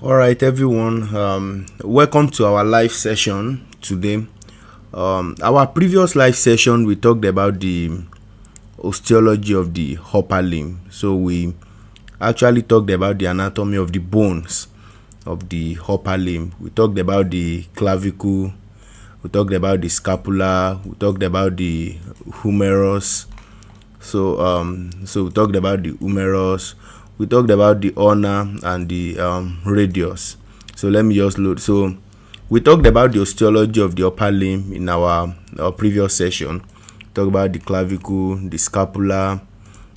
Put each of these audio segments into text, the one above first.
All right, everyone. Welcome to our live session today. Our previous live session, we talked about the osteology of the upper limb. So we actually talked about the anatomy of the bones of the upper limb. We talked about the clavicle. We talked about the scapula. We talked about the humerus. So we talked about the humerus. We talked about the ulna and the radius. So let me just load. So we talked about the osteology of the upper limb in our previous session. Talk about the clavicle, the scapula,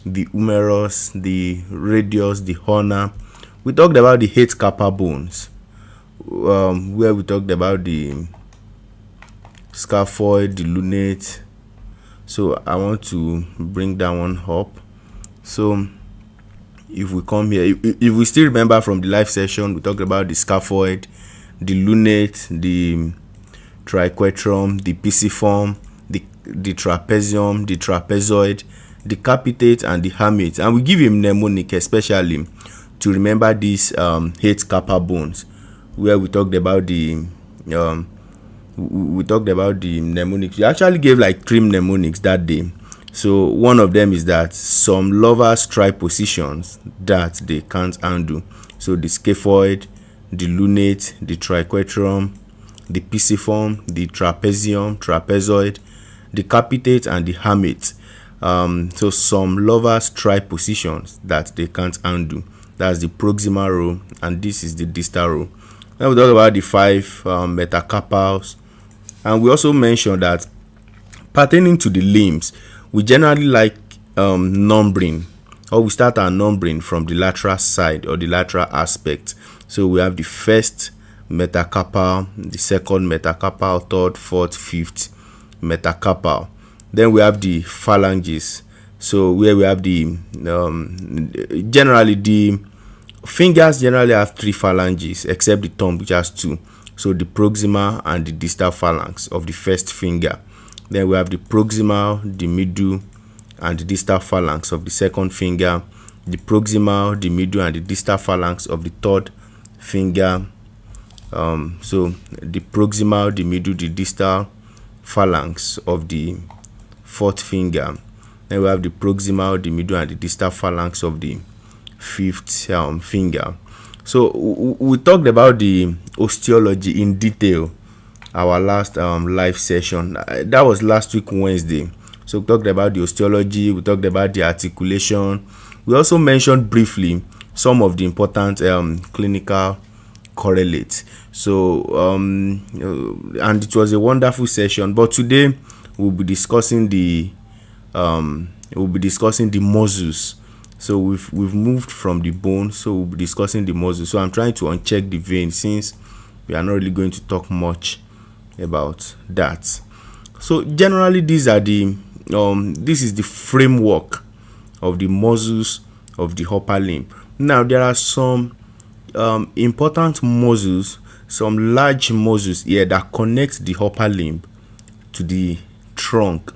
the humerus, the radius, the ulna. We talked about the eight carpal bones, where we talked about the scaphoid, the lunate. So I want to bring that one up. So if we come here, if we still remember from the live session, we talked about the scaphoid, the lunate, the triquetrum, the pisiform, the trapezium, the trapezoid, the capitate, and the hamate. And we give a mnemonic especially to remember these eight carpal bones, where we talked about the mnemonics. We actually gave like 3 mnemonics that day. So one of them is that some lovers try positions that they can't undo. So the scaphoid, the lunate, the triquetrum, the pisiform, the trapezium, trapezoid, the capitate, and the hamate. So some lovers try positions that they can't undo. That's the proximal row, and this is the distal row. Then we talk about the 5 metacarpals, and we also mentioned that pertaining to the limbs, we generally like numbering, or we start our numbering from the lateral side or the lateral aspect. So we have the first metacarpal, the second metacarpal, third, fourth, fifth metacarpal. Then we have the phalanges. So where we have the generally the fingers generally have 3 phalanges except the thumb, which has 2. So the proximal and the distal phalanx of the first finger. Then we have the proximal, the middle, and the distal phalanx of the second finger. The proximal, the middle, and the distal phalanx of the third finger. So the proximal, the middle, the distal phalanx of the fourth finger. Then we have the proximal, the middle, and the distal phalanx of the fifth finger. So we talked about the osteology in detail our last live session. That was last week Wednesday. So we talked about the osteology, we talked about the articulation. We also mentioned briefly some of the important clinical correlates. So and it was a wonderful session. But today we'll be discussing the muscles. So we've moved from the bone, so we'll be discussing the muscles. So I'm trying to uncheck the vein since we are not really going to talk much about that. So generally these are the this is the framework of the muscles of the upper limb. Now there are some important muscles, some large muscles here that connect the upper limb to the trunk.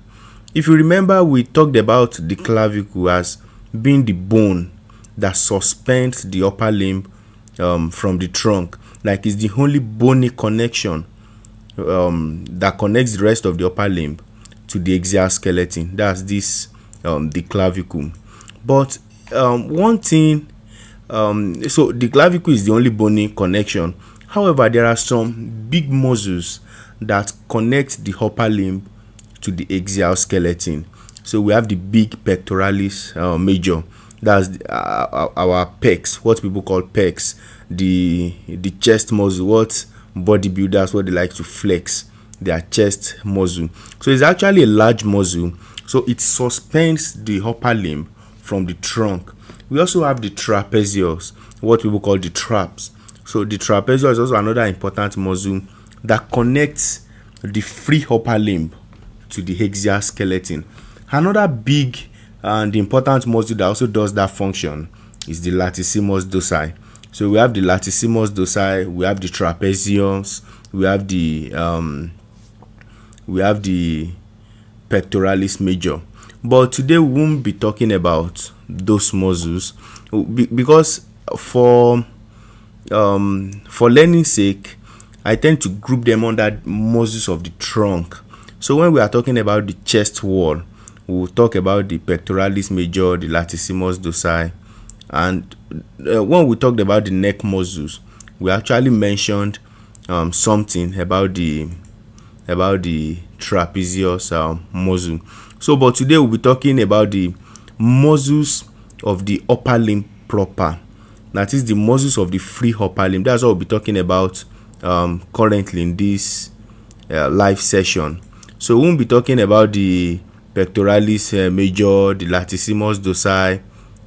If you remember, we talked about the clavicle as being the bone that suspends the upper limb from the trunk. Like it's the only bony connection that connects the rest of the upper limb to the axial skeleton. That's this the clavicle. But one thing, so the clavicle is the only bony connection. However, there are some big muscles that connect the upper limb to the axial skeleton. So we have the big pectoralis major. That's our pecs, what people call pecs. The chest muscle, what bodybuilders, what they like to flex their chest muscle. So it's actually a large muscle. So it suspends the upper limb from the trunk. We also have the trapezius, what people call the traps. So the trapezius is also another important muscle that connects the free upper limb to the axial skeleton. Another big and important muscle that also does that function is the latissimus dorsi. So we have the latissimus dorsi, we have the trapezius, we have the pectoralis major. But today we won't be talking about those muscles because for for learning sake, I tend to group them under muscles of the trunk. So when we are talking about the chest wall, we will talk about the pectoralis major, the latissimus dorsi, and when we talked about the neck muscles, we actually mentioned something about the trapezius muscle. So but today we'll be talking about the muscles of the upper limb proper, that is the muscles of the free upper limb. That's what we'll be talking about currently in this live session. So we won't be talking about the pectoralis major, the latissimus dorsi,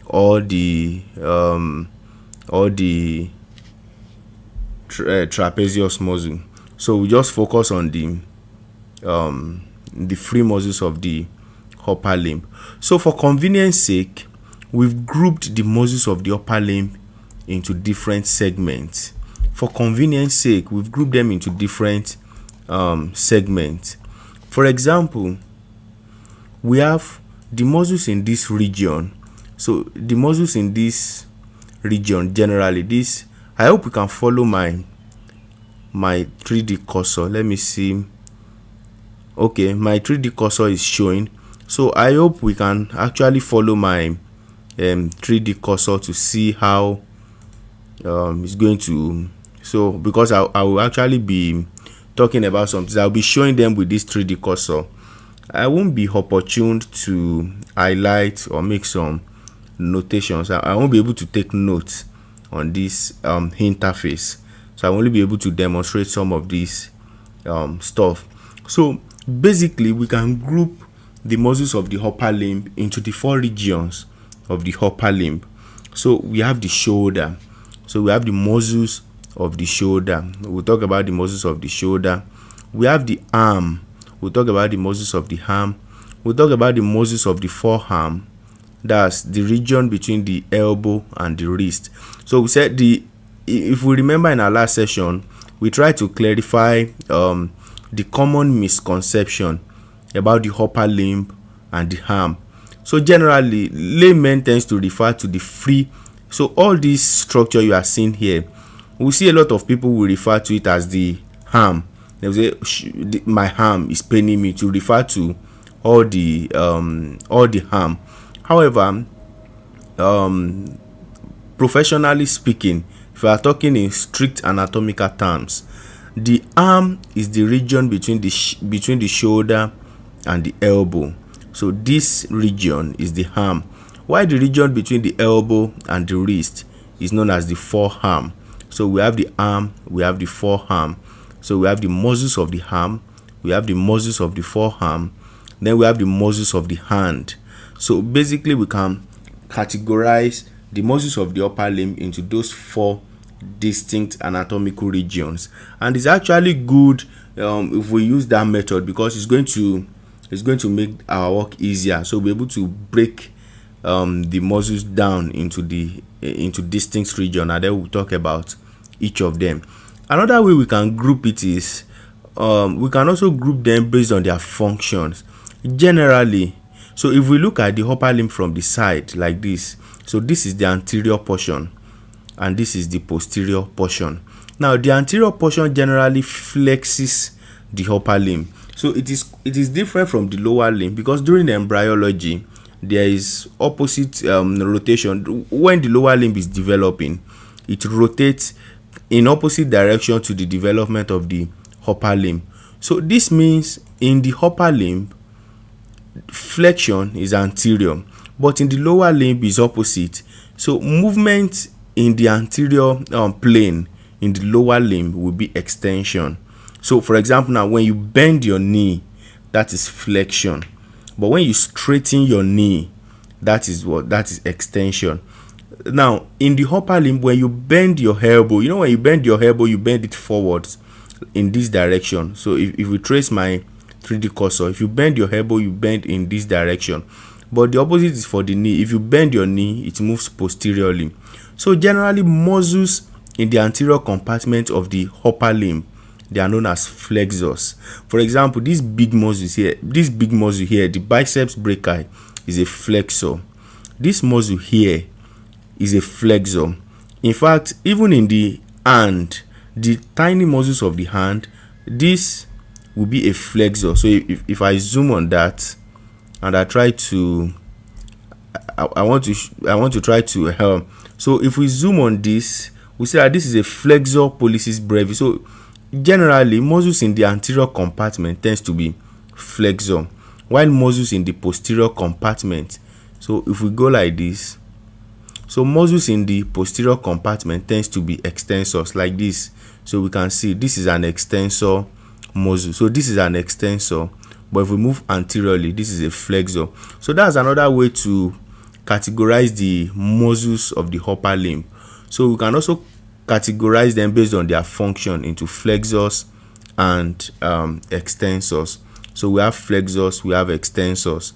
or the trapezius muscle. So we just focus on the free muscles of the upper limb. So for convenience sake, we've grouped the muscles of the upper limb into different segments. For convenience sake, we've grouped them into different segments. For example, we have the muscles in this region. So the muscles in this region, generally, this, I hope you can follow my 3D cursor. Let me see. Okay, my 3D cursor is showing. So I hope we can actually follow my 3D cursor to see how it's going to. So because I will actually be talking about something, I'll be showing them with this 3D cursor. I won't be opportune to highlight or make some notations. I won't be able to take notes on this interface, so I will only be able to demonstrate some of this stuff. So basically, we can group the muscles of the upper limb into the 4 regions of the upper limb. So we have the shoulder. So we have the muscles of the shoulder. We'll talk about the muscles of the shoulder. We have the arm. We'll talk about the muscles of the arm. We'll talk about the muscles of the forearm. That's the region between the elbow and the wrist. So we said if we remember in our last session, we tried to clarify the common misconception about the upper limb and the arm. So generally, laymen tends to refer to the free. So all this structure you are seeing here, we see a lot of people will refer to it as the arm. They will say my arm is paining me, to refer to all the arm. However, professionally speaking, if we are talking in strict anatomical terms, the arm is the region between the shoulder and the elbow. So this region is the arm, while the region between the elbow and the wrist is known as the forearm. So we have the arm, we have the forearm. So we have the muscles of the arm, we have the muscles of the forearm, then we have the muscles of the hand. So basically, we can categorize the muscles of the upper limb into those 4 distinct anatomical regions, and it's actually good if we use that method, because it's going to make our work easier. So we're able to break the muscles down into distinct region, and then we'll talk about each of them. Another way we can group it is we can also group them based on their functions generally. So if we look at the upper limb from the side like this, so this is the anterior portion and this is the posterior portion. Now the anterior portion generally flexes the upper limb. So it is different from the lower limb, because during embryology there is opposite rotation. When the lower limb is developing, it rotates in opposite direction to the development of the upper limb. So this means in the upper limb, flexion is anterior, but in the lower limb is opposite. So movement in the anterior plane in the lower limb will be extension. So for example, now when you bend your knee, that is flexion, but when you straighten your knee, that is extension. Now in the upper limb, when you bend your elbow, when you bend your elbow, you bend it forwards in this direction. So if we trace my 3D cursor, if you bend your elbow, you bend in this direction, but the opposite is for the knee. If you bend your knee, it moves posteriorly. So generally, muscles in the anterior compartment of the upper limb, they are known as flexors. For example, this big muscle here, the biceps brachii, is a flexor. This muscle here is a flexor. In fact, even in the and the tiny muscles of the hand, this will be a flexor. So if I zoom on that and I try to I want to try to help. So if we zoom on this, we see that this is a flexor pollicis brevis. So generally muscles in the anterior compartment tends to be flexor, while muscles in the posterior compartment, so if we go like this, so muscles in the posterior compartment tends to be extensors like this. So we can see this is an extensor muscle, so this is an extensor, but if we move anteriorly, this is a flexor. So that's another way to categorize the muscles of the upper limb. So we can also categorize them based on their function into flexors and extensors. So we have flexors, we have extensors,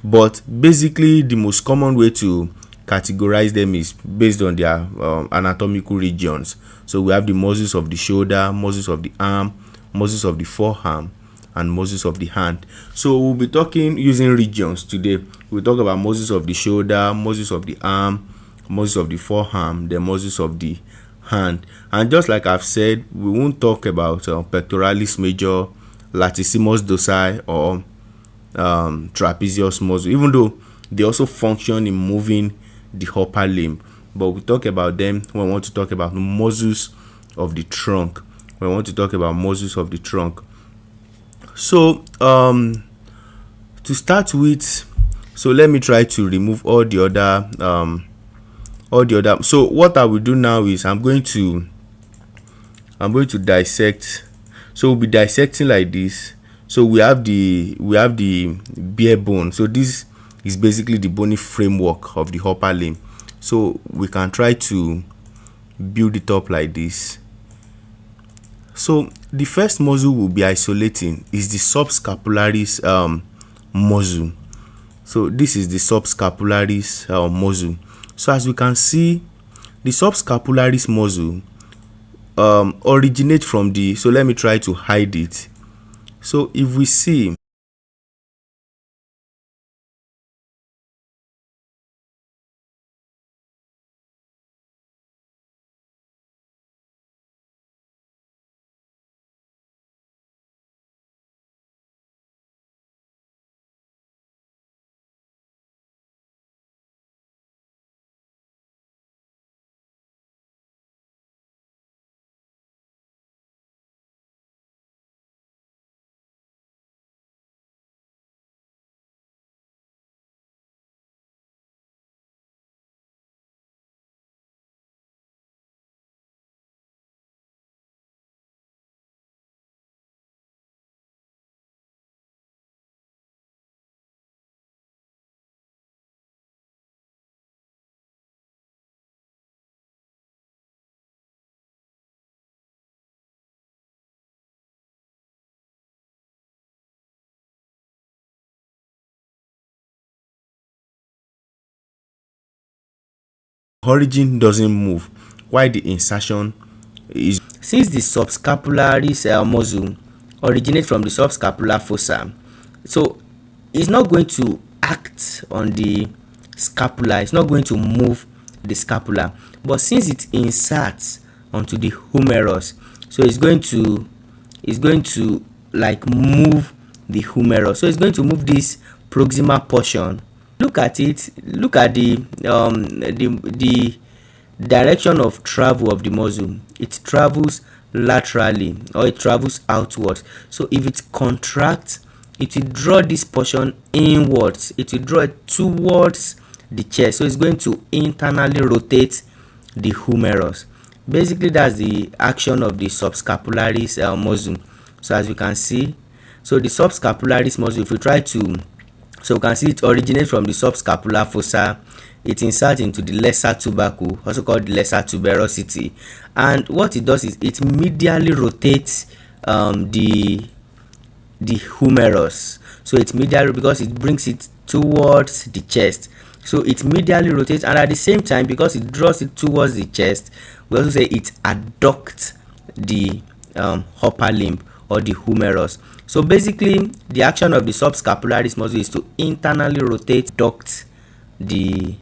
but basically the most common way to categorize them is based on their anatomical regions. So we have the muscles of the shoulder, muscles of the arm, muscles of the forearm, and muscles of the hand. So we'll be talking using regions today. We'll talk about muscles of the shoulder, muscles of the arm, muscles of the forearm, the muscles of the hand. And just like I've said, we won't talk about pectoralis major, latissimus dorsi, or trapezius muscle, even though they also function in moving the upper limb. But we talk about them when we want to talk about muscles of the trunk. When we want to talk about muscles of the trunk. So to start with, so let me try to remove all the other so what I will do now is I'm going to dissect. So we'll be dissecting like this. So we have the bare bone. So this is basically the bony framework of the upper limb. So we can try to build it up like this. So the first muscle we'll be isolating is the subscapularis muscle. So this is the subscapularis muscle. So as we can see, the subscapularis muscle originates from the, so let me try to hide it. So if we see, origin doesn't move, while the insertion is. Since the subscapularis muscle originates from the subscapular fossa, so it's not going to act on the scapula, it's not going to move the scapula, but since it inserts onto the humerus, so it's going to like move the humerus. So it's going to move this proximal portion. Look at it, look at the direction of travel of the muscle. It travels laterally, or it travels outwards. So if it contracts, it will draw this portion inwards, it will draw it towards the chest. So it's going to internally rotate the humerus. Basically that's the action of the subscapularis muscle. So as you can see, so the subscapularis muscle, if we try to, so we can see it originates from the subscapular fossa. It inserts into the lesser tubercle, also called the lesser tuberosity, and what it does is it medially rotates the humerus. So it's medially because it brings it towards the chest. So it medially rotates, and at the same time, because it draws it towards the chest, we also say it adducts the upper limb or the humerus. So basically the action of the subscapularis muscle is to internally rotate, adduct the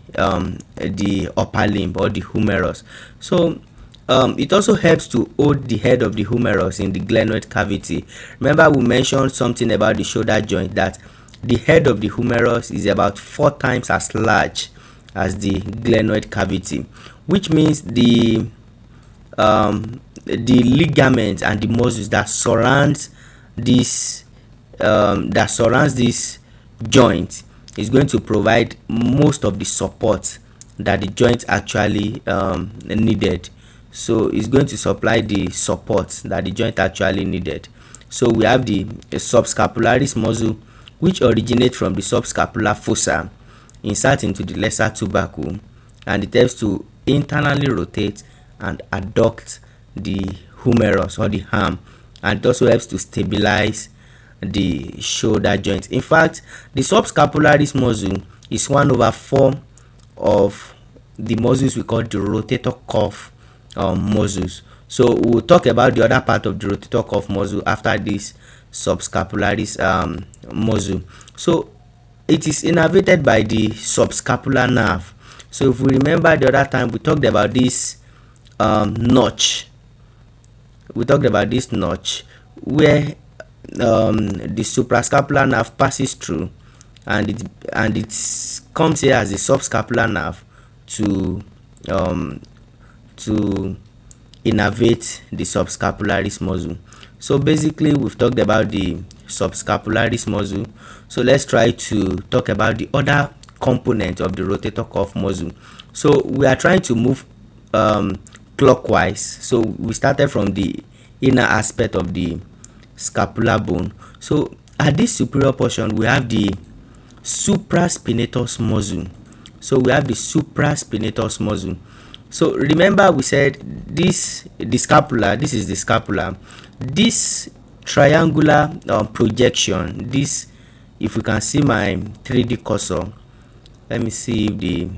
upper limb or the humerus. So It also helps to hold the head of the humerus in the glenoid cavity. Remember we mentioned something about the shoulder joint, that the head of the humerus is about 4 times as large as the glenoid cavity, which means the ligaments and the muscles that surrounds this joint is going to provide most of the support that the joint actually needed. So it's going to supply the support that the joint actually needed. So we have the subscapularis muscle, which originates from the subscapular fossa, insert into the lesser tubercle, and it helps to internally rotate and adduct the humerus or the arm, and it also helps to stabilize the shoulder joint. In fact, the subscapularis muscle is 1/4 of the muscles we call the rotator cuff muscles. So we'll talk about the other part of the rotator cuff muscle after this subscapularis muscle. So it is innervated by the subscapular nerve. So if we remember the other time we talked about this notch, where the suprascapular nerve passes through, and it comes here as a subscapular nerve to innervate the subscapularis muscle. So basically we've talked about the subscapularis muscle. So let's try to talk about the other component of the rotator cuff muscle. So we are trying to move clockwise. So we started from the inner aspect of the scapular bone. So at this superior portion we have the supraspinatus muscle. So remember we said this is the scapula. This triangular projection, this, if you can see my 3D cursor, let me see if the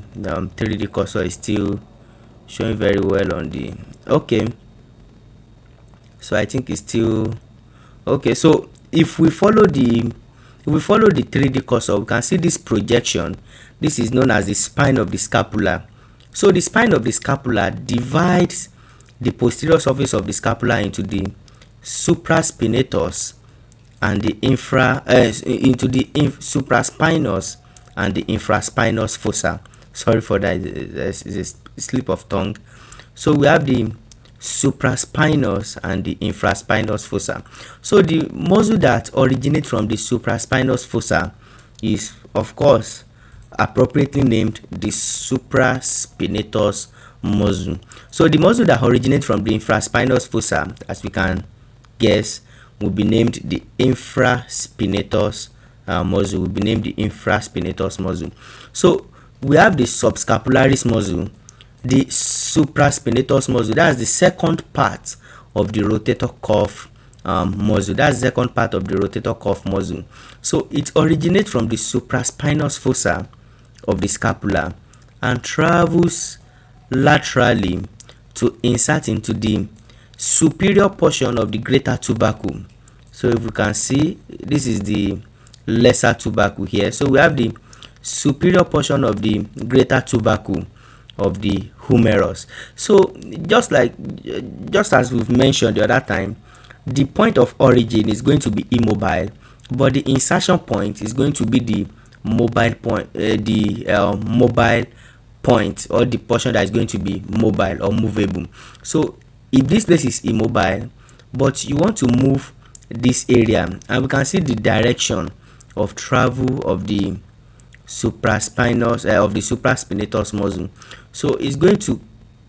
3D cursor is still showing very well on the, okay, so I think it's still okay. So if we follow the 3D cursor, we can see this projection. This is known as the spine of the scapula. So the spine of the scapula divides the posterior surface of the scapula into the supraspinatus and the supraspinous and the infraspinous fossa. Sorry for that, it's a slip of tongue. So we have the supraspinous and the infraspinous fossa. So the muscle that originates from the supraspinous fossa is, of course, appropriately named the supraspinatus muscle. So the muscle that originates from the infraspinous fossa, as we can guess, will be named the infraspinatus muscle. So we have the subscapularis muscle, the supraspinatus muscle. That's the second part of the rotator cuff muscle. So it originates from the supraspinous fossa of the scapula and travels laterally to insert into the superior portion of the greater tubercle. So if you can see, this is the lesser tubercle here. So we have the superior portion of the greater tubercle of the humerus. So just as we've mentioned the other time, the point of origin is going to be immobile, but the insertion point is going to be the mobile point, mobile point, or the portion that is going to be mobile or movable. So if this place is immobile but you want to move this area, and we can see the direction of travel of the supraspinatus muscle, so it's going to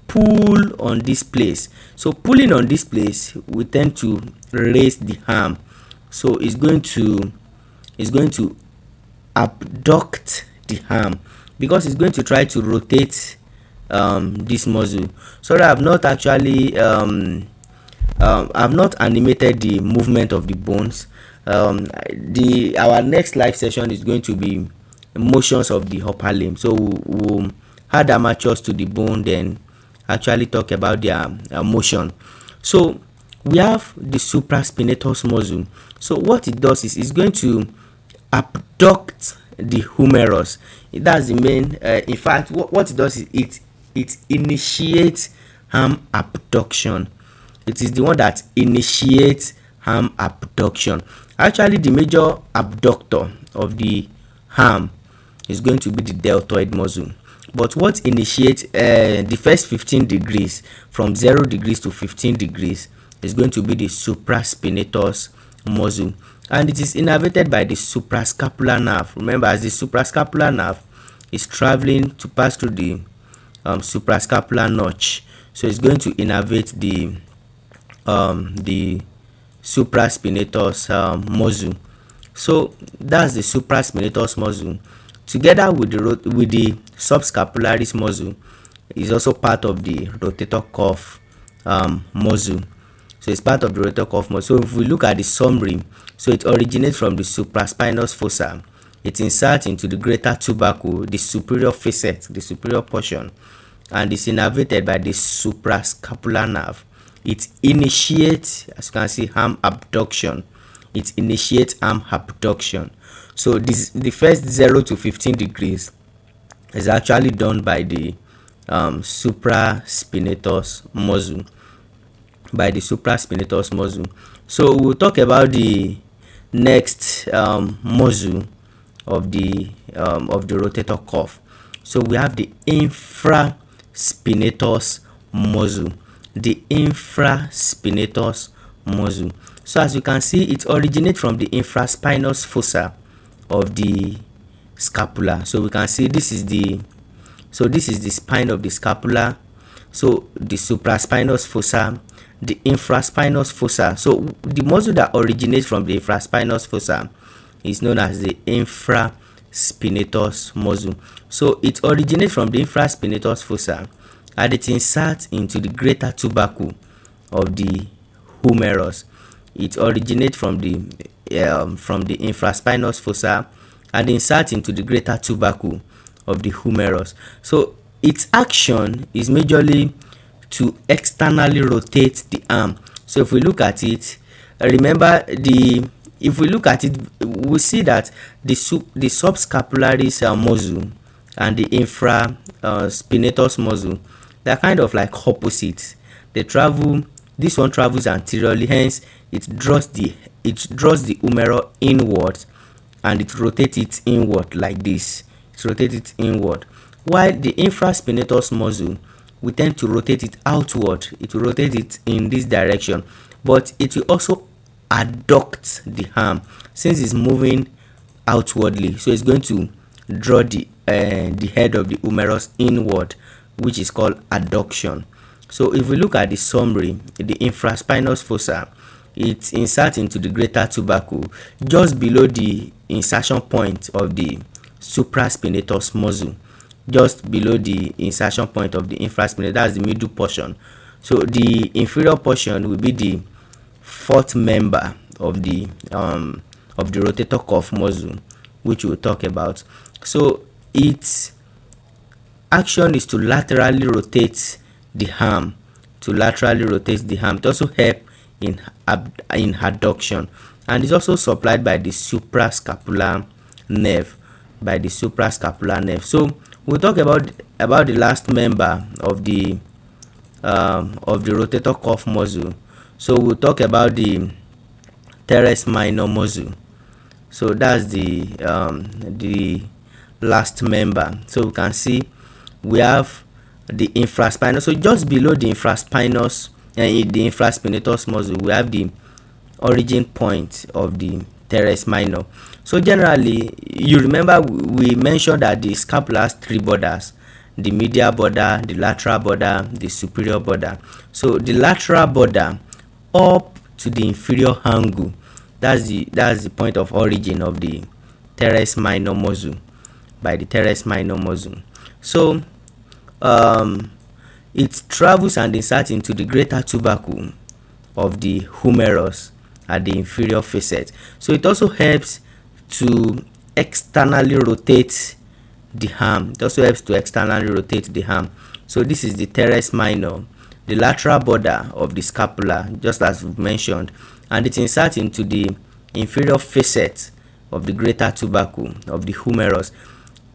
pull on this place. So pulling on this place, we tend to raise the arm. So it's going to abduct the arm, because it's going to try to rotate this muscle. So I've not actually I've not animated the movement of the bones. Our next live session is going to be motions of the upper limb. So we'll add amateurs to the bone, then actually talk about their motion. So we have the supraspinatus muscle. So what it does is it's going to abduct the humerus. That's the main in fact what it does is it initiates arm abduction. It is the one that initiates arm abduction. Actually, the major abductor of the arm is going to be the deltoid muscle. But what initiates the first 15 degrees, from 0 degrees to 15 degrees, is going to be the supraspinatus muscle, and it is innervated by the suprascapular nerve. Remember, as the suprascapular nerve is traveling to pass through the suprascapular notch, so it's going to innervate the supraspinatus muscle. So that's the supraspinatus muscle, together with the subscapularis muscle, is also part of the rotator cuff muscle. So it's part of the rotator cuff muscle. So if we look at the summary, so it originates from the supraspinous fossa, it inserts into the greater tubercle, the superior facet, the superior portion, and is innervated by the suprascapular nerve. It initiates, as you can see, arm abduction. It initiates arm abduction. So the first 0 to 15 degrees is actually done by the supraspinatus muscle. So we'll talk about the next muscle of the rotator cuff. So we have the infraspinatus muscle. So as you can see, it originates from the infraspinous fossa of the scapula. So we can see this is the spine of the scapula. So the supraspinous fossa, the infraspinous fossa. So the muscle that originates from the infraspinous fossa is known as the infraspinatus muscle. So it originates from the infraspinatus fossa, and it inserts into the greater tubercle of the humerus. It originates from the infraspinous fossa and inserts into the greater tubercle of the humerus. So its action is majorly to externally rotate the arm. So if we look at it, remember we see that the subscapularis muscle and the infraspinatus muscle, they're kind of like opposites. This one travels anteriorly, hence it draws the humeral inward, and it rotates it inward like this. While the infraspinatus muscle, we tend to rotate it outward. It will rotate it in this direction, but it will also adduct the arm since it's moving outwardly. So it's going to draw the head of the humerus inward, which is called adduction. So if we look at the summary, the infraspinous fossa, it inserts into the greater tubercle just below the insertion point of the supraspinatus muscle. Just below the insertion point of the infraspinatus, that's the middle portion. So the inferior portion will be the fourth member of the rotator cuff muscle, which we'll talk about. So its action is to laterally rotate the arm. It also helps in adduction, and is also supplied by the suprascapular nerve. So we'll talk about the last member of the rotator cuff muscle. So we'll talk about the teres minor muscle. So that's the last member. So we can see we have the infraspinous. So just below the infraspinatus muscle, we have the origin point of the teres minor. So generally, you remember we mentioned that the scapula has 3 borders: the medial border, the lateral border, the superior border. So the lateral border up to the inferior angle, that's the point of origin of the teres minor muscle, by the teres minor muscle. So it travels and inserts into the greater tubercle of the humerus at the inferior facet. So it also helps to externally rotate the arm. So this is the teres minor, the lateral border of the scapula, just as we've mentioned, and it inserts into the inferior facet of the greater tubercle of the humerus.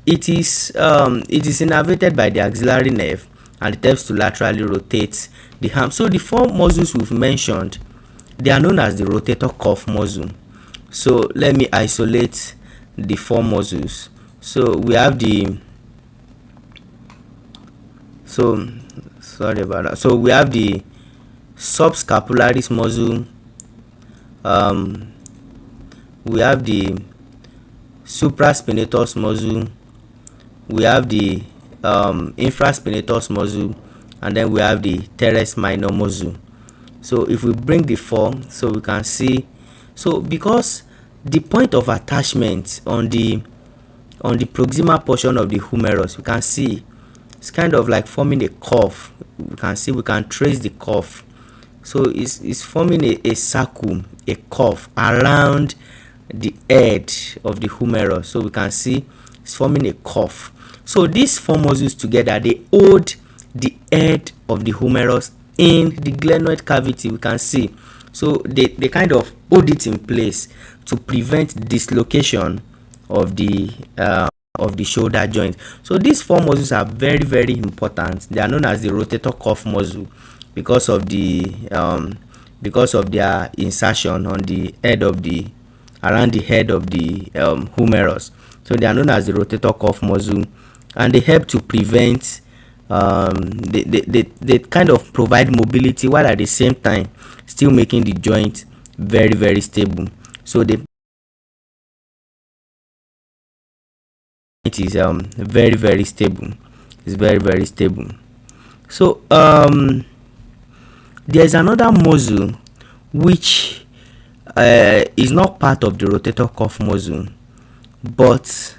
It is innervated by the axillary nerve and it helps to laterally rotate the arm. So the four muscles we've mentioned, they are known as the rotator cuff muscle. So let me isolate the four muscles. So we have the sorry about that. So we have the subscapularis muscle, we have the supraspinatus muscle, we have the infraspinatus muscle, and then we have the teres minor muscle. So if we bring the four, so we can see, so because the point of attachment on the proximal portion of the humerus, we can see it's kind of like forming a curve. We can trace the curve. So it's forming a circle, a curve around the head of the humerus. So we can see it's forming a curve. So these four muscles together, they hold the head of the humerus in the glenoid cavity. We can see, so they kind of hold it in place to prevent dislocation of the shoulder joint. So these four muscles are very, very important. They are known as the rotator cuff muscle because of their insertion on the head of the around the head of the humerus. So they are known as the rotator cuff muscle, and they help to prevent they kind of provide mobility while at the same time still making the joint very, very stable. So it is very, very stable. It's very, very stable. So there's another muscle which is not part of the rotator cuff muscle, but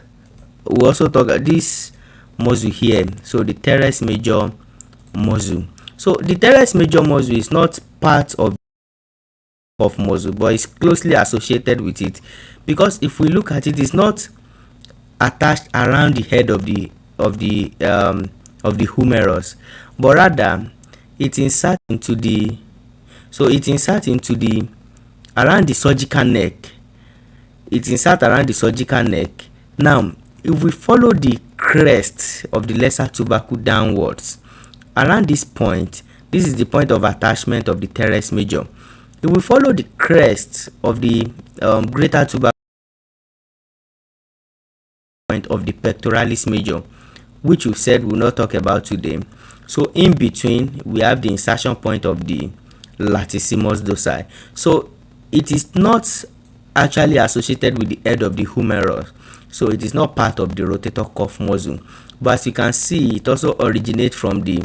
we also talk about this muscle here. So the teres major muscle. So the teres major muscle is not part of muscle, but it's closely associated with it, because if we look at it, it's not attached around the head of the humerus, but rather it inserts into the around the surgical neck. It inserts around the surgical neck. Now if we follow the crest of the lesser tubercle downwards around this point, this is the point of attachment of the teres major. If we follow the crest of the greater tubercle point of the pectoralis major, which we said we'll not talk about today. So in between we have the insertion point of the latissimus dorsi. So it is not actually associated with the head of the humerus, so it is not part of the rotator cuff muscle, but as you can see, it also originates from the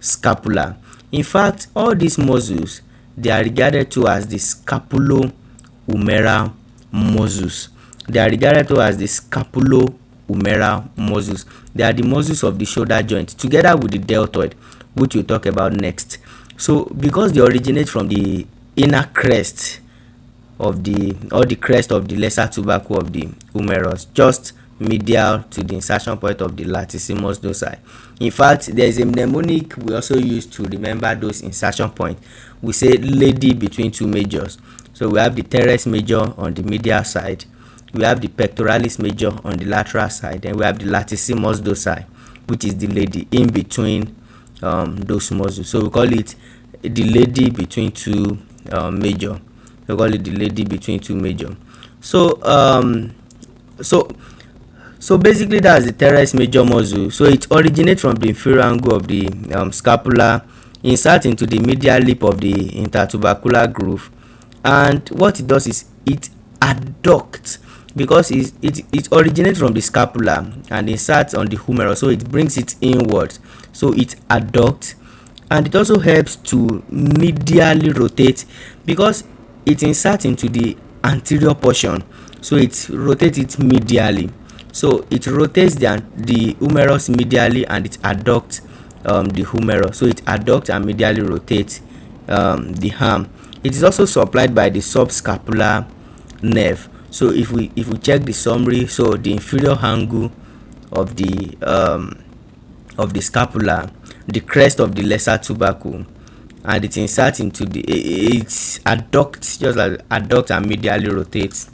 scapula. In fact, all these muscles, they are regarded to as the scapulo-humeral muscles. They are regarded to as the scapulo-humeral muscles. They are the muscles of the shoulder joint together with the deltoid, which we'll talk about next. So because they originate from the inner crest of the crest of the lesser tubercle of the humerus, just medial to the insertion point of the latissimus dorsi. In fact, there is a mnemonic we also use to remember those insertion points. We say lady between two majors. So we have the teres major on the medial side, we have the pectoralis major on the lateral side, and we have the latissimus dorsi, which is the lady in between those muscles. So we call it the lady between two major. We call it the lady between two major. So so basically that's the teres major muscle. So it originates from the inferior angle of the scapula, insert into the medial lip of the intertubercular groove, and what it does is it adducts, because it originates from the scapula and inserts on the humerus, so it brings it inwards. So it adducts, and it also helps to medially rotate because it inserts into the anterior portion, so it rotates it medially. So it rotates the humerus medially, and it adducts the humerus. So it adducts and medially rotates the arm. It is also supplied by the subscapular nerve. So if we check the summary, so the inferior angle of the scapula, the crest of the lesser tubercle, and it inserts into it's adducts, just like adducts and medially rotates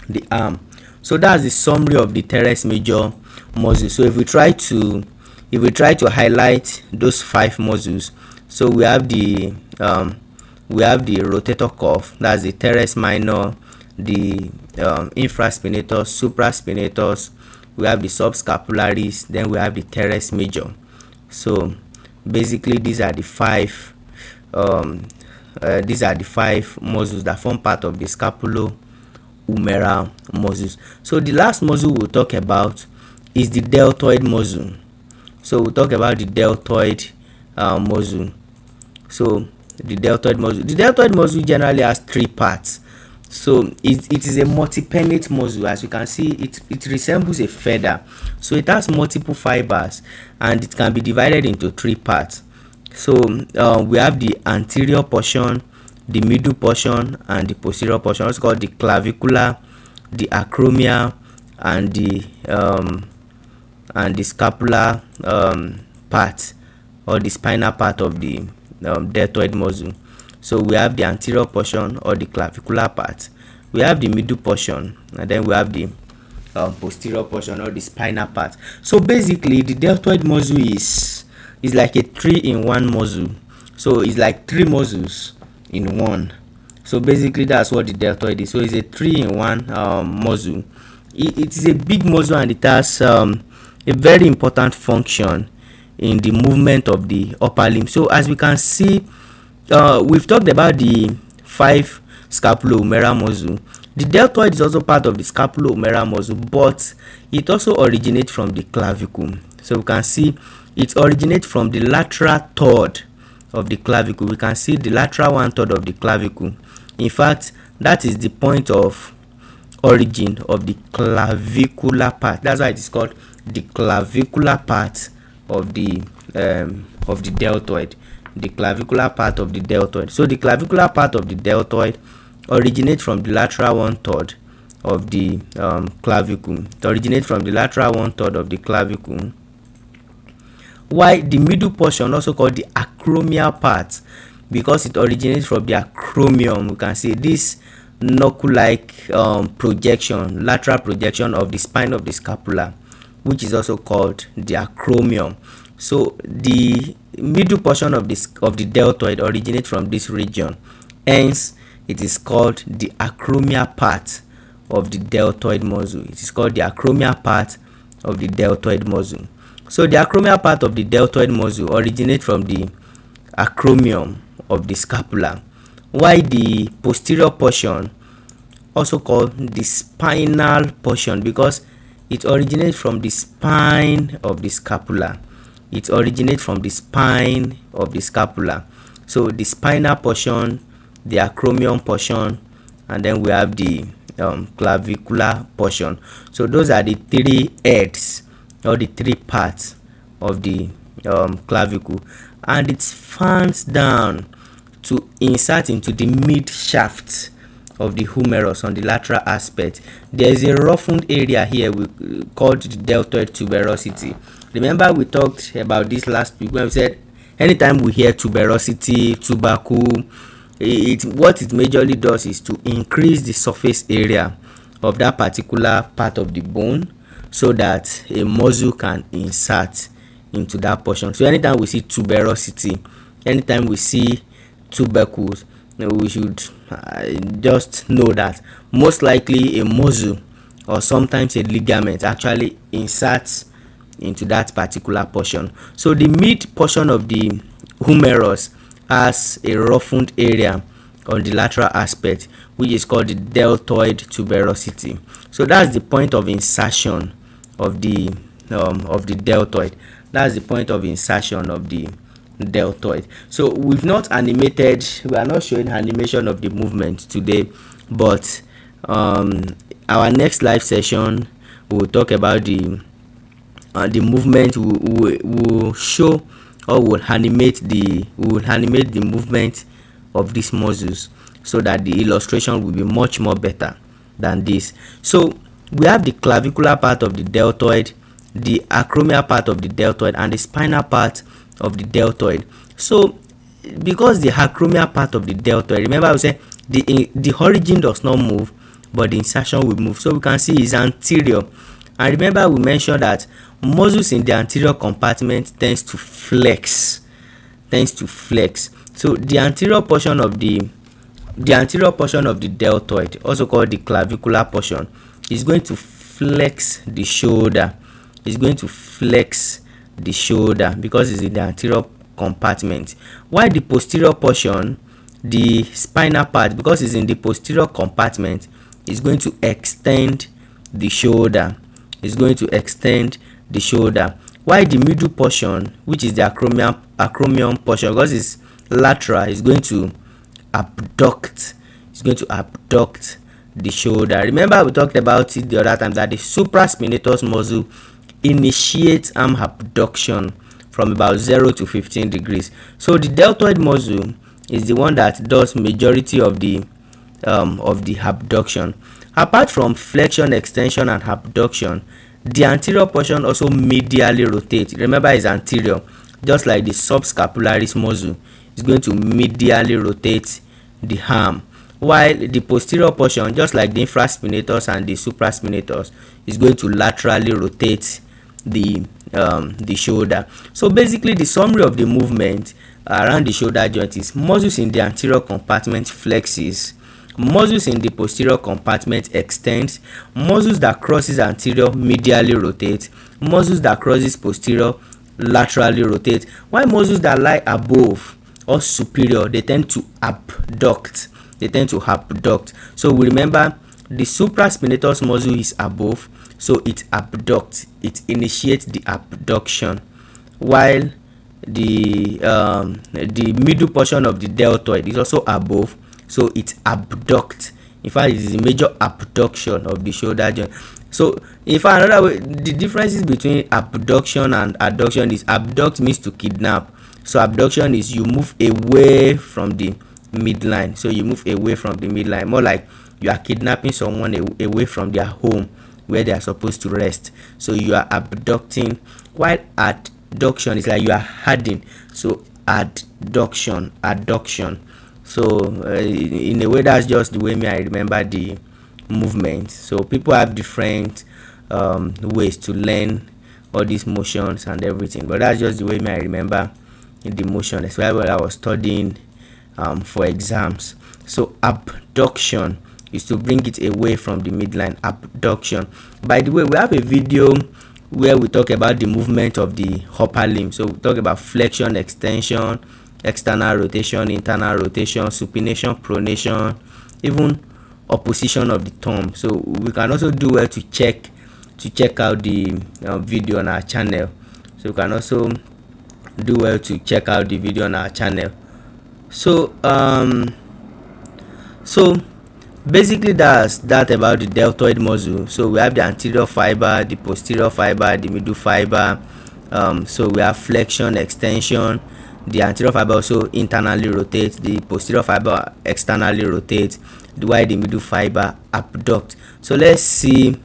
the arm. So that's the summary of the teres major muscle. So if we try to if we try to highlight those 5 muscles, so we have the rotator cuff, that's the teres minor, the infraspinatus, supraspinatus, we have the subscapularis, then we have the teres major. So basically these are the five muscles that form part of the scapulohumeral muscles. So the last muscle we'll talk about is the deltoid muscle. So we'll talk about the deltoid muscle. So the deltoid muscle generally has 3 parts. So it is a multipennate muscle. As you can see, it resembles a feather, so it has multiple fibers and it can be divided into 3 parts. So we have the anterior portion, the middle portion, and the posterior portion. It's called the clavicular, the acromial, and the scapular part, or the spinal part of the deltoid muscle. So we have the anterior portion, or the clavicular part, we have the middle portion, and then we have the posterior portion, or the spinal part. So basically the deltoid muscle is like a 3-in-1 muscle. So it's like 3 muscles in one. So basically that's what the deltoid is. So it's a 3-in-1 muscle. It is a big muscle, and it has a very important function in the movement of the upper limb. So as we can see, we've talked about the 5 scapulohumeral muscle. The deltoid is also part of the scapulohumeral muscle, but it also originates from the clavicle. So we can see it originates from the lateral third of the clavicle. We can see the lateral 1/3 of the clavicle. In fact, that is the point of origin of the clavicular part. That's why it is called the clavicular part of the deltoid. The clavicular part of the deltoid. So the clavicular part of the deltoid originates from the lateral 1/3 of the clavicle. It originates from the lateral 1/3 of the clavicle. While the middle portion, also called the acromial part, because it originates from the acromion. We can see this knuckle-like projection, lateral projection of the spine of the scapula, which is also called the acromion. So the middle portion of the deltoid originates from this region, hence it is called the acromial part of the deltoid muscle. It is called the acromial part of the deltoid muscle. So the acromial part of the deltoid muscle originates from the acromion of the scapula, while the posterior portion, also called the spinal portion, because it originates from the spine of the scapula. It originates from the spine of the scapula. So the spinal portion, the acromion portion, and then we have the clavicular portion. So those are the 3 heads, or the 3 parts of the clavicle, and it fans down to insert into the mid shaft of the humerus on the lateral aspect. There is a roughened area here called the deltoid tuberosity. Remember we talked about this last week when we said anytime we hear tuberosity, tubercle, what it majorly does is to increase the surface area of that particular part of the bone, so that a muscle can insert into that portion. So anytime we see tuberosity, anytime we see tubercles, we should just know that most likely a muscle or sometimes a ligament actually inserts into that particular portion. So the mid portion of the humerus has a roughened area on the lateral aspect, which is called the deltoid tuberosity. So that's the point of insertion of the deltoid. That's the point of insertion of the deltoid. So we are not showing animation of the movement today, but our next live session we will talk about the movement. We will show, or will animate the movement of these muscles, so that the illustration will be much more better than this. So we have the clavicular part of the deltoid, the acromial part of the deltoid, and the spinal part of the deltoid. So because the acromial part of the deltoid, remember I said the origin does not move, but the insertion will move. So we can see is anterior, And remember we mentioned that muscles in the anterior compartment tends to flex. So the anterior portion of the deltoid, also called the clavicular portion, is going to flex the shoulder. Because it's in the anterior compartment, while the posterior portion, the spinal part, because it's in the posterior compartment, is going to extend the shoulder. While the middle portion, which is the acromion portion, because it's lateral, is going to abduct. The shoulder. Remember we talked about it the other time that the supraspinatus muscle initiates arm abduction from about 0 to 15 degrees. So the deltoid muscle is the one that does majority of the abduction. Apart from flexion, extension, and abduction, the anterior portion also medially rotates. Remember, it's anterior, just like the subscapularis muscle is going to medially rotate the arm, while the posterior portion, just like the infraspinatus and the supraspinatus, is going to laterally rotate the shoulder. So basically, the summary of the movement around the shoulder joint is: muscles in the anterior compartment flexes, muscles in the posterior compartment extends, muscles that crosses anterior medially rotate, muscles that crosses posterior laterally rotate, while muscles that lie above or superior, they tend to abduct. So we remember the supraspinatus muscle is above, so it abducts, it initiates the abduction, while the middle portion of the deltoid is also above, so it abducts. In fact, it is a major abduction of the shoulder joint. So in fact, another way, the differences between abduction and adduction is: abduct means to kidnap, so abduction is you move away from the midline. More like you are kidnapping someone away from their home where they are supposed to rest, so you are abducting, while adduction is like you are hiding, so adduction. So in a way, that's just the way I remember the movement. So people have different ways to learn all these motions and everything, but that's just the way I remember the motion, especially when I was studying for exams. So abduction is to bring it away from the midline. Abduction. By the way, we have a video where we talk about the movement of the upper limb. So we talk about flexion, extension, external rotation, internal rotation, supination, pronation, even opposition of the thumb. So we can also do well to check out the video on our channel. So So basically that's that about the deltoid muscle. So we have the anterior fiber, the posterior fiber, the middle fiber. So we have flexion, extension. The anterior fiber also internally rotates, the posterior fiber externally rotates, while the middle fiber abduct. So let's see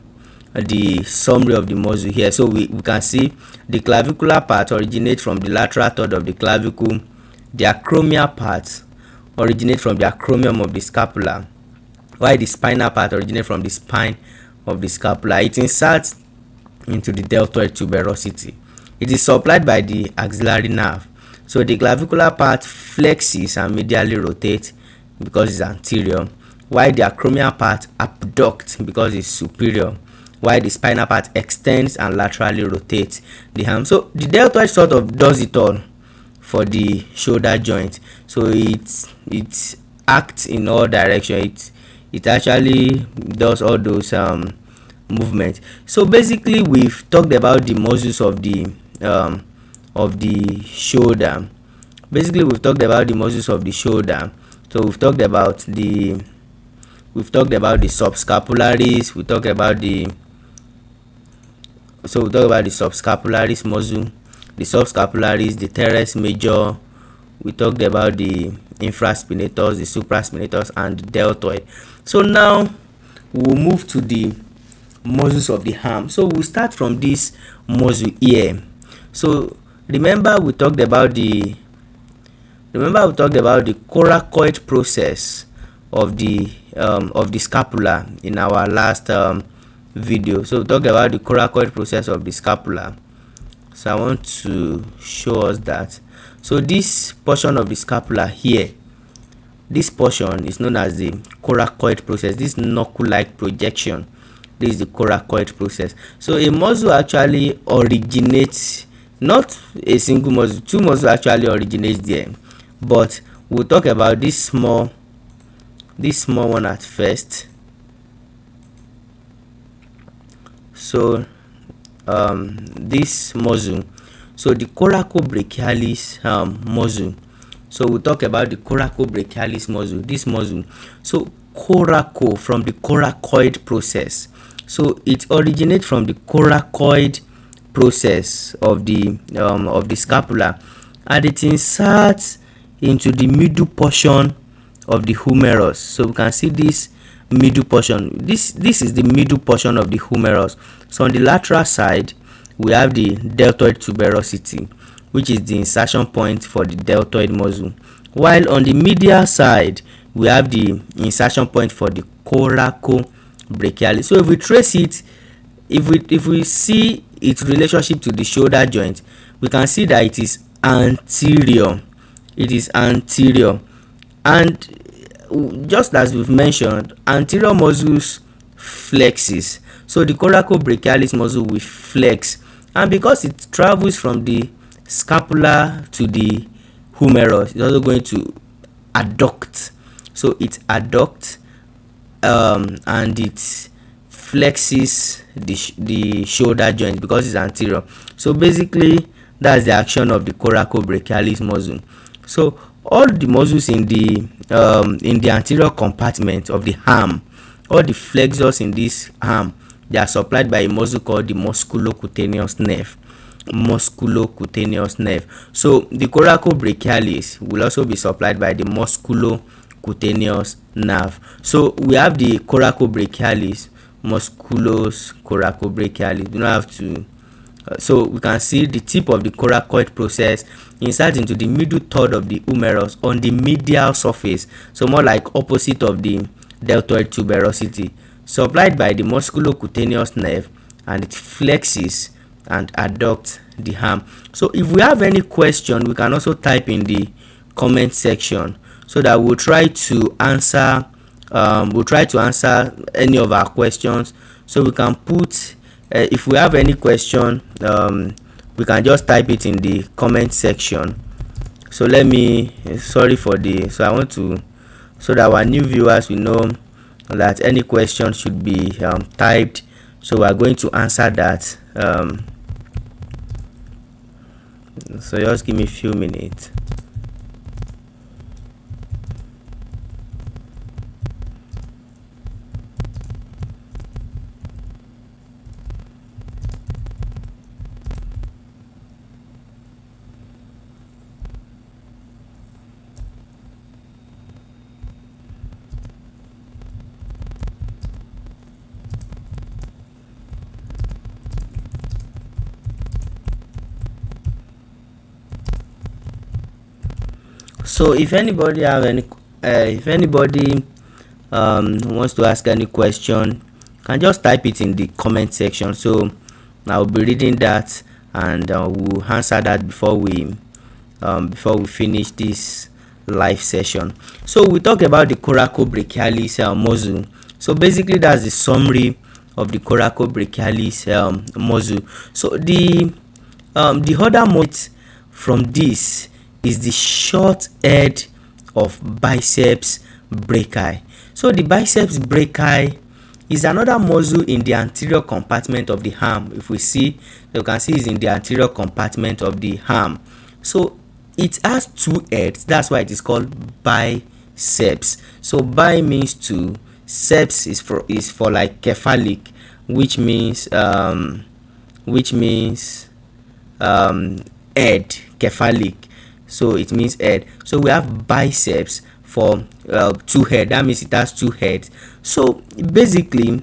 the summary of the muscle here. So we can see the clavicular part originates from the lateral third of the clavicle, the acromial part originates from the acromion of the scapula, while the spinal part originates from the spine of the scapula. It inserts into the deltoid tuberosity. It is supplied by the axillary nerve. So the clavicular part flexes and medially rotates because it's anterior, while the acromial part abducts because it's superior, while the spinal part extends and laterally rotates the arm. So the deltoid sort of does it all for the shoulder joint. So it acts in all directions. It actually does all those movements. So basically, we've talked about the muscles of the shoulder. So we've talked about the subscapularis. We talked about the subscapularis muscle, the subscapularis, the teres major. We talked about the infraspinatus, the supraspinatus, and the deltoid. So now we'll move to the muscles of the arm. So we'll start from this muscle here. So remember we talked about the coracoid process of the scapula in our last video. So we talk about the coracoid process of the scapula. So I want to show us that. So this portion of the scapula here, this portion is known as the coracoid process. This knuckle-like projection, this is the coracoid process. So a muscle actually originates, not a single muscle, two muscles actually originates there, but we'll talk about this small one at first. So this muscle, so the coracobrachialis muscle. So we'll talk about the coracobrachialis muscle, this muscle. So coraco, from the coracoid process, so it originates from the coracoid process of the scapula, and it inserts into the middle portion of the humerus. So we can see this middle portion, this is the middle portion of the humerus. So on the lateral side we have the deltoid tuberosity, which is the insertion point for the deltoid muscle, while on the medial side we have the insertion point for the coracobrachialis. So if we trace it, if we see its relationship to the shoulder joint, we can see that it is anterior. It is anterior, and just as we've mentioned, anterior muscles flexes, so the coracobrachialis muscle will flex, and because it travels from the scapula to the humerus, it's also going to adduct. So it adducts and it flexes the shoulder joint because it's anterior. So basically that's the action of the coracobrachialis muscle. So all the muscles in the anterior compartment of the arm, all the flexors in this arm, they are supplied by a muscle called the musculocutaneous nerve. Musculocutaneous nerve. So the coracobrachialis will also be supplied by the musculocutaneous nerve. So we have the coracobrachialis, musculus coracobrachialis. You don't have to. So we can see the tip of the coracoid process inserts into the middle third of the humerus on the medial surface, so more like opposite of the deltoid tuberosity, supplied by the musculocutaneous nerve, and it flexes and adducts the arm. So if we have any question, we can also type in the comment section so that we'll try to answer any of our questions. So we can put if we have any question, we can just type it in the comment section. So let me so I want to, so that our new viewers will know that any question should be typed. So we are going to answer that. So just give me a few minutes. So if anybody have any wants to ask any question, can just type it in the comment section. So I'll be reading that, and we'll answer that before we finish this live session. So we talk about the coracobrachialis muscle. So basically that's the summary of the coracobrachialis muscle. So the other muscle from this is the short head of biceps brachii. So the biceps brachii is another muscle in the anterior compartment of the arm. If we see, you can see it's in the anterior compartment of the arm. So it has two heads, that's why it is called biceps. So bi means two, ceps is for like cephalic, which means head, cephalic. So it means head. So we have biceps for two head. That means it has two heads. So basically,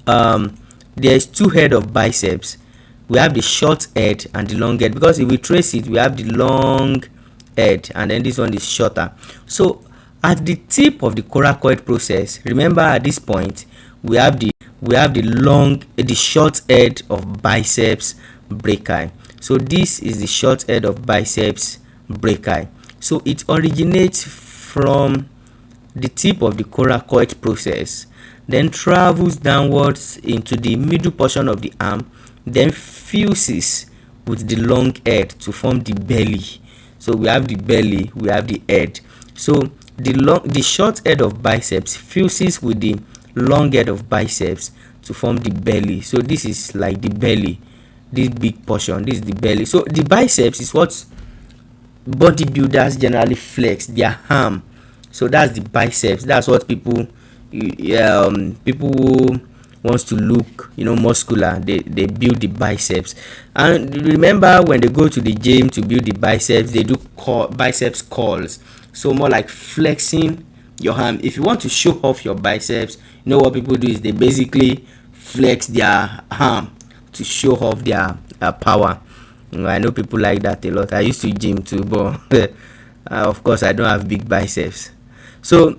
there is two head of biceps. We have the short head and the long head, because if we trace it, we have the long head and then this one is shorter. So at the tip of the coracoid process, remember at this point we have the short head of biceps brachii. So this is the short head of biceps brachii. So it originates from the tip of the coracoid process, then travels downwards into the middle portion of the arm, then fuses with the long head to form the belly. So we have the belly, we have the head. So the short head of biceps fuses with the long head of biceps to form the belly. So this is like the belly, this big portion, this is the belly. So the biceps is what bodybuilders generally flex their arm. So that's the biceps. That's what people who wants to look muscular, they build the biceps. And remember, when they go to the gym to build the biceps, they do biceps curls. So more like flexing your arm. If you want to show off your biceps, what people do is they basically flex their arm to show off their power. I know people like that a lot. I used to gym too, but of course I don't have big biceps. So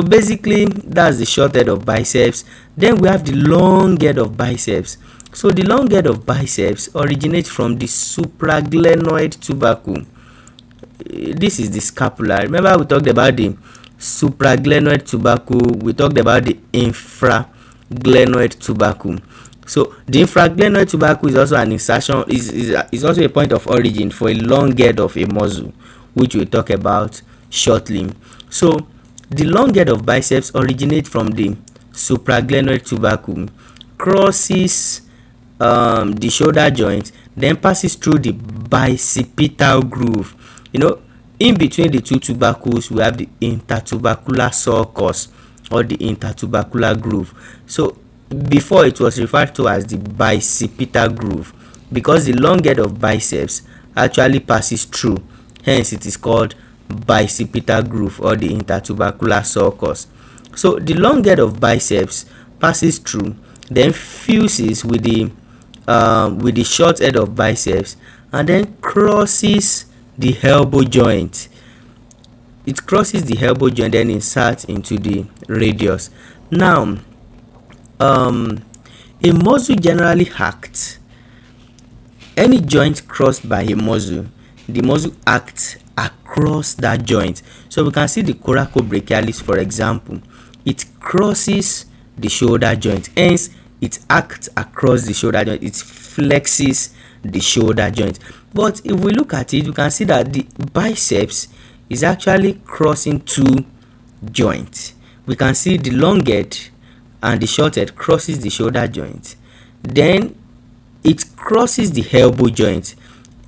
basically that's the short head of biceps. Then we have the long head of biceps. So the long head of biceps originates from the supraglenoid tubercle. This is the scapula. Remember, we talked about the supraglenoid tubercle, we talked about the infraglenoid tubercle. So the infraglenoid tubercle is also an insertion, is also a point of origin for a long head of a muscle, which we'll talk about shortly. So the long head of biceps originates from the supraglenoid tubercle, crosses the shoulder joint, then passes through the bicipital groove. In between the two tubercles, we have the intertubercular sulcus or the intertubercular groove. So before, it was referred to as the bicipital groove because the long head of biceps actually passes through, hence it is called bicipital groove or the intertubercular sulcus. So the long head of biceps passes through, then fuses with the short head of biceps, and then crosses the elbow joint. It crosses the elbow joint, then inserts into the radius. Now a muscle generally acts, any joint crossed by a muscle, the muscle acts across that joint. So we can see the coracobrachialis, for example, it crosses the shoulder joint, hence it acts across the shoulder joint, it flexes the shoulder joint. But if we look at it, we can see that the biceps is actually crossing two joints. We can see the long head and the short head crosses the shoulder joint, then it crosses the elbow joint,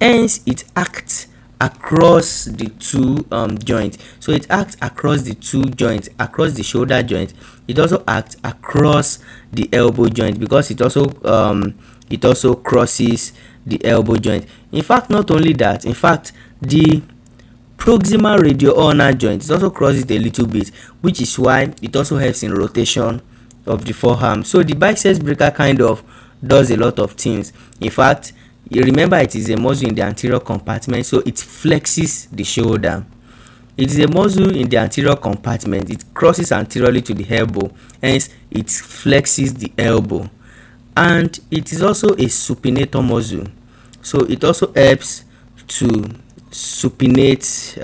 hence it acts across the two joints. So it acts across the two joints, across the shoulder joint. It also acts across the elbow joint because it also crosses the elbow joint. In fact, not only that, in fact, the proximal radioulnar joint is also crosses it a little bit, which is why it also helps in rotation of the forearm. So the biceps brachii kind of does a lot of things. In fact, you remember, it is a muscle in the anterior compartment, so it flexes the shoulder. It is a muscle in the anterior compartment, it crosses anteriorly to the elbow, hence it flexes the elbow. And it is also a supinator muscle, so it also helps to supinate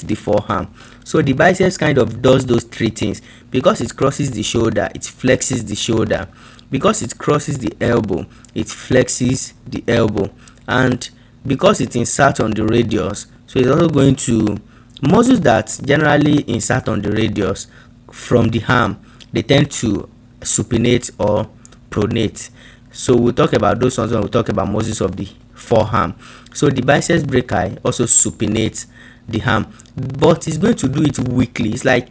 the forearm. So the biceps kind of does those three things. Because it crosses the shoulder, it flexes the shoulder. Because it crosses the elbow, it flexes the elbow. And because it inserts on the radius, so it's also going to, muscles that generally insert on the radius from the arm, they tend to supinate or pronate. So we'll talk about those ones when we talk about muscles of the forearm. So the biceps brachii also supinates the arm, but it's going to do it weakly. It's like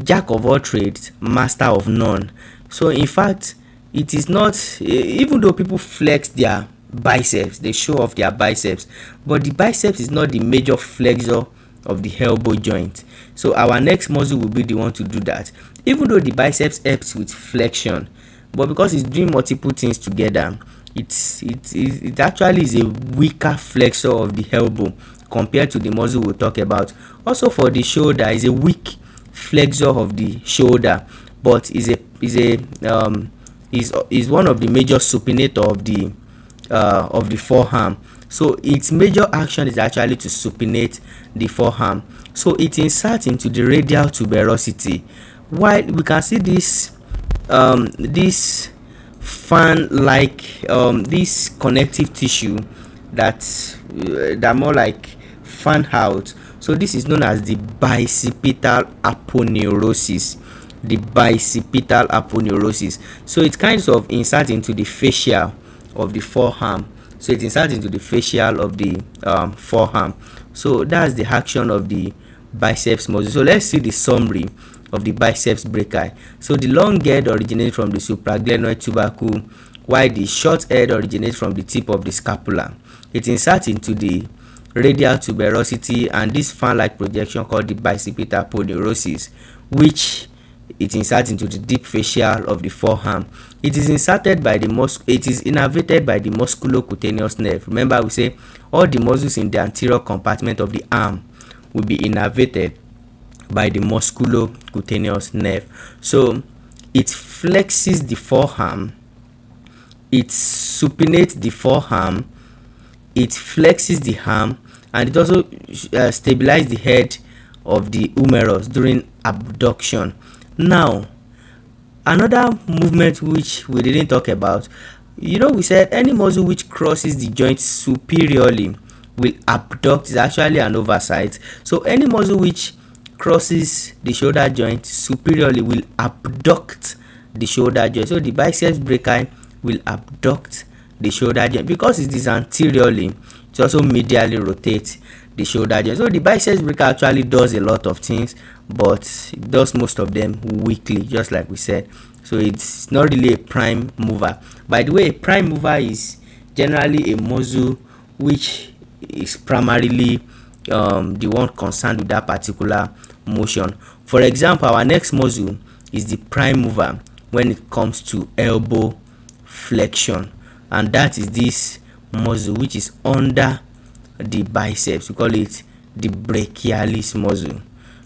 jack of all trades, master of none. So in fact, it is not, even though people flex their biceps, they show off their biceps, but the biceps is not the major flexor of the elbow joint. So our next muscle will be the one to do that. Even though the biceps helps with flexion, but because it's doing multiple things together, it actually is a weaker flexor of the elbow compared to the muscle we'll talk about. Also for the shoulder, is a weak flexor of the shoulder, but is one of the major supinator of the forearm. So its major action is actually to supinate the forearm. So it inserts into the radial tuberosity. While we can see this this fan like this connective tissue that more like fan out. So this is known as the bicipital aponeurosis. The bicipital aponeurosis. So it kind of inserts into the fascia of the forearm. So it inserts into the fascial of the forearm. So that's the action of the biceps muscle. So let's see the summary of the biceps brachii. So the long head originates from the supraglenoid tubercle, while the short head originates from the tip of the scapula. It inserts into the radial tuberosity and this fan-like projection called the bicipital aponeurosis, which it inserts into the deep fascia of the forearm. It is inserted by the it is innervated by the musculocutaneous nerve. Remember, we say all the muscles in the anterior compartment of the arm will be innervated by the musculocutaneous nerve. So it flexes the forearm, it supinates the forearm, it flexes the arm, and it also stabilizes the head of the humerus during abduction. Now, another movement which we didn't talk about, we said any muscle which crosses the joint superiorly will abduct is actually an oversight. So any muscle which crosses the shoulder joint superiorly will abduct the shoulder joint. So the biceps brachii will abduct the shoulder joint because it is anteriorly. It also medially rotates the shoulder joint. So the biceps brachii actually does a lot of things, but it does most of them weakly, just like we said. So it's not really a prime mover. By the way, a prime mover is generally a muscle which is primarily the one concerned with that particular motion. For example, our next muscle is the prime mover when it comes to elbow flexion, and that is this muscle which is under the biceps. We call it the brachialis muscle.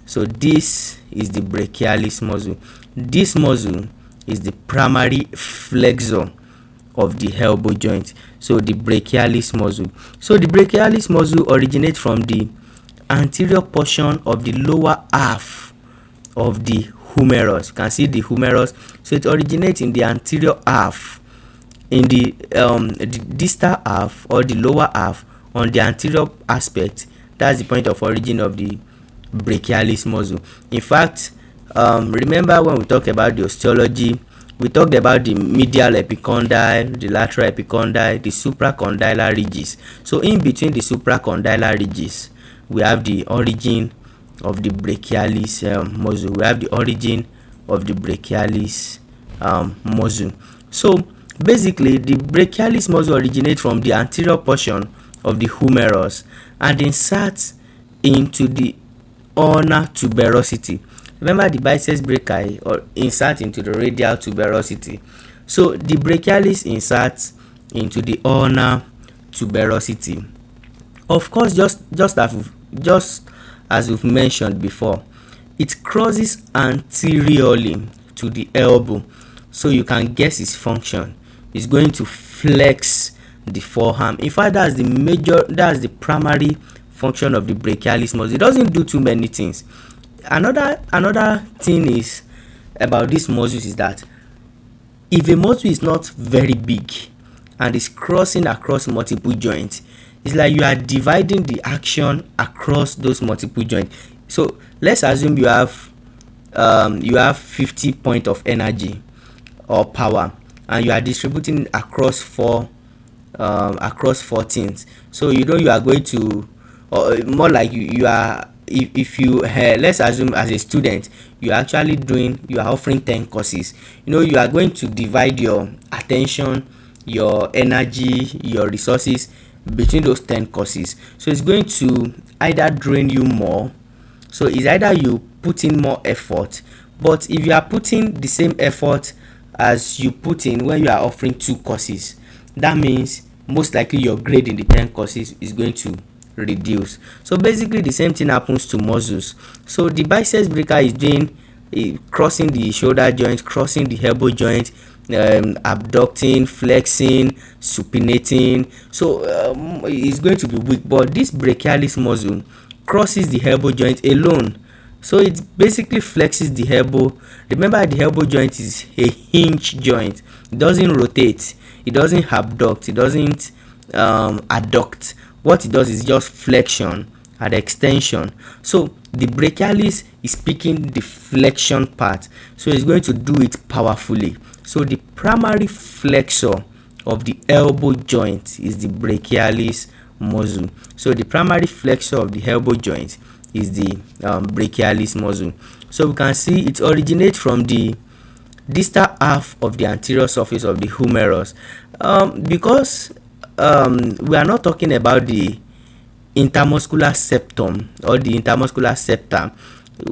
So this is the brachialis muscle. This muscle is the primary flexor of the elbow joint. So the brachialis muscle. So the brachialis muscle originates from the anterior portion of the lower half of the humerus. You can see the humerus. So it originates in the anterior half, in the distal half or the lower half on the anterior aspect. That's the point of origin of the brachialis muscle. In fact, remember when we talked about the osteology, we talked about the medial epicondyle, the lateral epicondyle, the supracondylar ridges. So in between the supracondylar ridges, we have the origin of the brachialis muscle. We have the origin of the brachialis muscle. So basically, the brachialis muscle originates from the anterior portion of the humerus and inserts into the ulnar tuberosity. Remember, the biceps brachii or insert into the radial tuberosity. So the brachialis inserts into the ulnar tuberosity. Of course, just as we've mentioned before, it crosses anteriorly to the elbow. So you can guess its function. It's going to flex the forearm. In fact, that's the primary function of the brachialis muscle. It doesn't do too many things. Another thing is about this muscle is that if a muscle is not very big and is crossing across multiple joints, it's like you are dividing the action across those multiple joints. So let's assume you have 50 points of energy or power, and you are distributing across four things. So you are going to, or more like you are, if you let's assume as a student you are offering 10 courses. You are going to divide your attention, your energy, your resources between those 10 courses. So it's going to either drain you more. So it's either you put in more effort, but if you are putting the same effort as you put in when you are offering 2 courses, that means most likely your grade in the 10 courses is going to reduce. So basically the same thing happens to muscles. So the biceps breaker is doing crossing the shoulder joint, crossing the elbow joint, abducting, flexing, supinating. So it's going to be weak, but this brachialis muscle crosses the elbow joint alone. So it basically flexes the elbow. Remember, the elbow joint is a hinge joint. It doesn't rotate, it doesn't abduct, it doesn't adduct. What it does is just flexion and extension. So the brachialis is picking the flexion part, so it's going to do it powerfully. So the primary flexor of the elbow joint is the brachialis muscle. So the primary flexor of the elbow joint is the brachialis muscle. So we can see it originates from the distal half of the anterior surface of the humerus. Because we are not talking about the intermuscular septum or the intermuscular septum.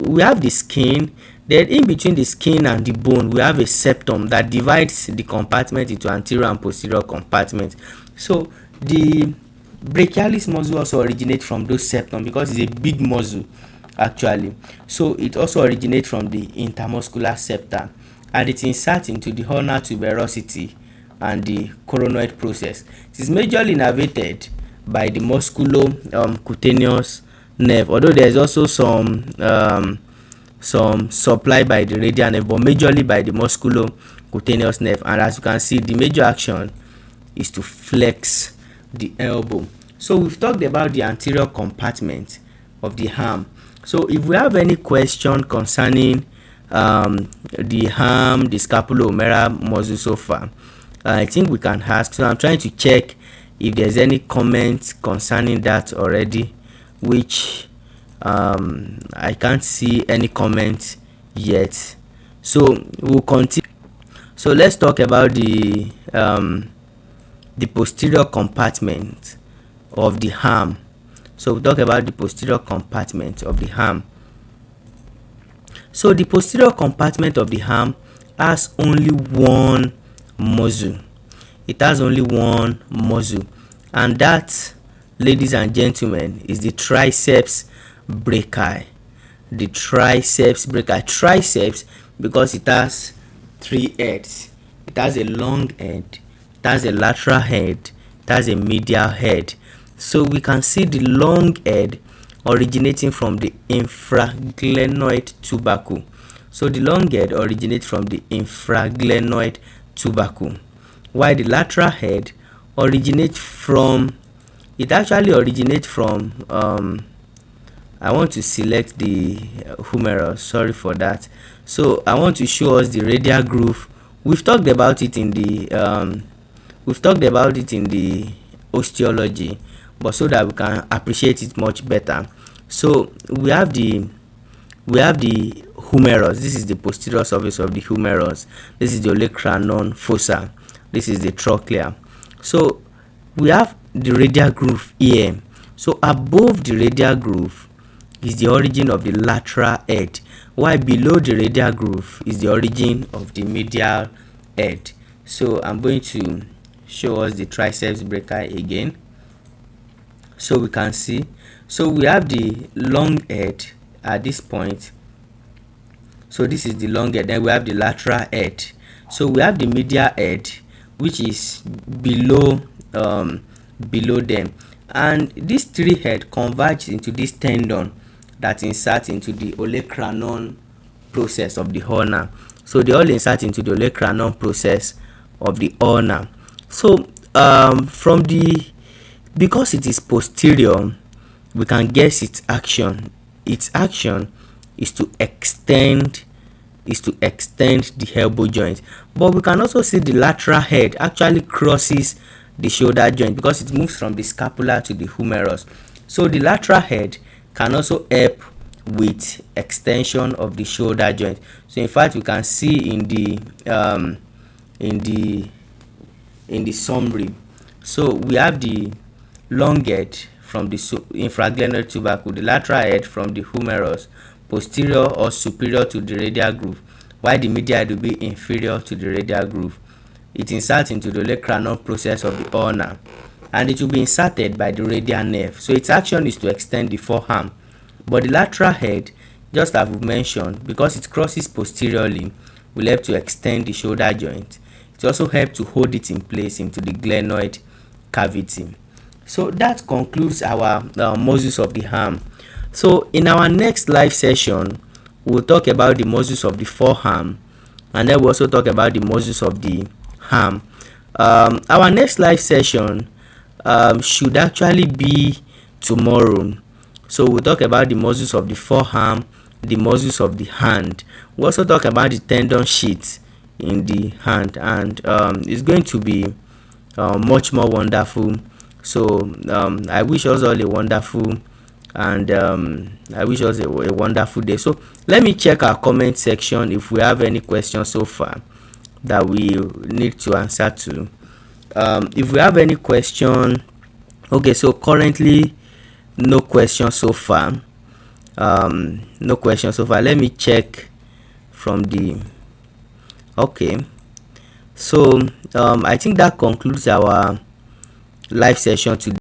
We have the skin, then in between the skin and the bone we have a septum that divides the compartment into anterior and posterior compartment. So the brachialis muscle also originates from those septum because it's a big muscle actually. So it also originates from the intermuscular septum, and it inserts into the ulnar tuberosity and the coronoid process. It is majorly innervated by the musculo-cutaneous nerve, although there is also some supply by the radial nerve, but majorly by the musculo-cutaneous nerve. And as you can see, the major action is to flex the elbow. So we've talked about the anterior compartment of the arm. So if we have any question concerning the arm, the scapulohumeral muscle so far, I think we can ask. So I'm trying to check if there's any comment concerning that already, which I can't see any comment yet. So we'll continue. So let's talk about the posterior compartment of the arm. So we'll talk about the posterior compartment of the arm. So the posterior compartment of the arm has only one muscle. It has only one muscle, and that, ladies and gentlemen, is the triceps brachii. The triceps brachii. Triceps because it has three heads. It has a long head, it has a lateral head, it has a medial head. So we can see the long head originating from the infraglenoid tubercle. So the long head originates from the infraglenoid tubercle, while the lateral head originates from, it actually originates from I want to select the humerus, sorry for that. So I want to show us the radial groove. We've talked about it in the osteology, but so that we can appreciate it much better. So we have the humerus. This is the posterior surface of the humerus. This is the olecranon fossa. This is the trochlea. So we have the radial groove here. So above the radial groove is the origin of the lateral head, while below the radial groove is the origin of the medial head. So I'm going to show us the triceps brachii again, so we can see. So we have the long head at this point. So this is the long head. Then we have the lateral head. So we have the medial head, which is below them, and these three head converge into this tendon that inserts into the olecranon process of the ulna. So they all insert into the olecranon process of the ulna. So because it is posterior, we can guess its action. Its action is to extend the elbow joint, but we can also see the lateral head actually crosses the shoulder joint because it moves from the scapula to the humerus. So the lateral head can also help with extension of the shoulder joint. So in fact we can see in the summary. So we have the long head from the infraglenoid tubercle, the lateral head from the humerus, posterior or superior to the radial groove, while the medial head will be inferior to the radial groove. It inserts into the olecranon process of the ulna. and it will be inserted by the radial nerve. So its action is to extend the forearm, but the lateral head, just as we mentioned, because it crosses posteriorly, will help to extend the shoulder joint. It also helps to hold it in place into the glenoid cavity. So that concludes our muscles of the arm. So in our next live session, we'll talk about the muscles of the forearm, and then we'll also talk about the muscles of the arm. Our next live session should actually be tomorrow. So we'll talk about the muscles of the forearm, the muscles of the hand. We'll also talk about the tendon sheath in the hand, and it's going to be much more wonderful. So I wish us all a wonderful, and I wish us a wonderful day. So let me check our comment section if we have any questions so far that we need to answer to. If we have any question, okay, so currently no questions so far. No questions so far. Let me check from the, okay, so I think that concludes our live session today.